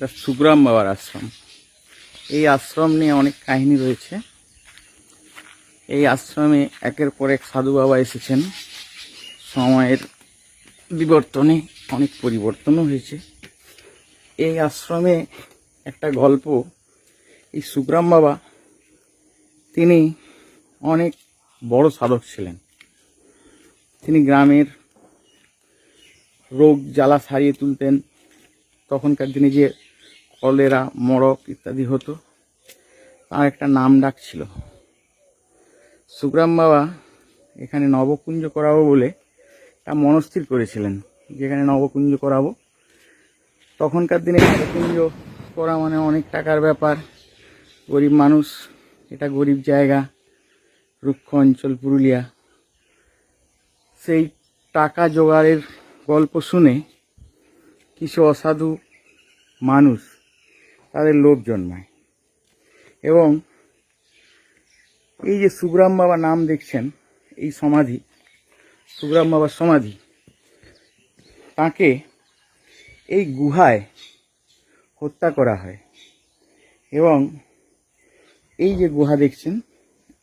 সুগ্রাম বাবার আশ্রম। এই আশ্রম নিয়ে অনেক কাহিনী রয়েছে। এই আশ্রমে একের পর এক সাধু বাবা এসেছেন। সময়ের বিবর্তনে অনেক পরিবর্তনও হয়েছে। এই আশ্রমে একটা গল্প, এই সুগ্রাম বাবা তিনি অনেক বড় সাধক ছিলেন। তিনি গ্রামের রোগ জ্বালা সারিয়ে তুলতেন। তখনকার দিনে যে কলেরা, মড়ক ইত্যাদি হতো, তার একটা নাম ডাক ছিল। সুগ্রাম বাবা এখানে নবকুঞ্জ করাবো বলে তা মনস্থির করেছিলেন, যেখানে নবকুঞ্জ করাবো। তখনকার দিনে নবকুঞ্জ করা মানে অনেক টাকার ব্যাপার। গরিব মানুষ, এটা গরিব জায়গা, রুক্ষ অঞ্চল পুরুলিয়া। সেই টাকা জোগাড়ের গল্প শুনে কিছু অসাধু মানুষ তাদের লোভ জন্মায় এবং এই যে সুগ্রাম বাবা নাম দেখছেন, এই সমাধি, সুগ্রাম বাবার সমাধি, তাকে এই গুহায় হত্যা করা হয়। এবং এই যে গুহা দেখছেন,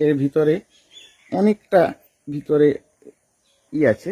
এর ভিতরে অনেকটা ভিতরে আছে,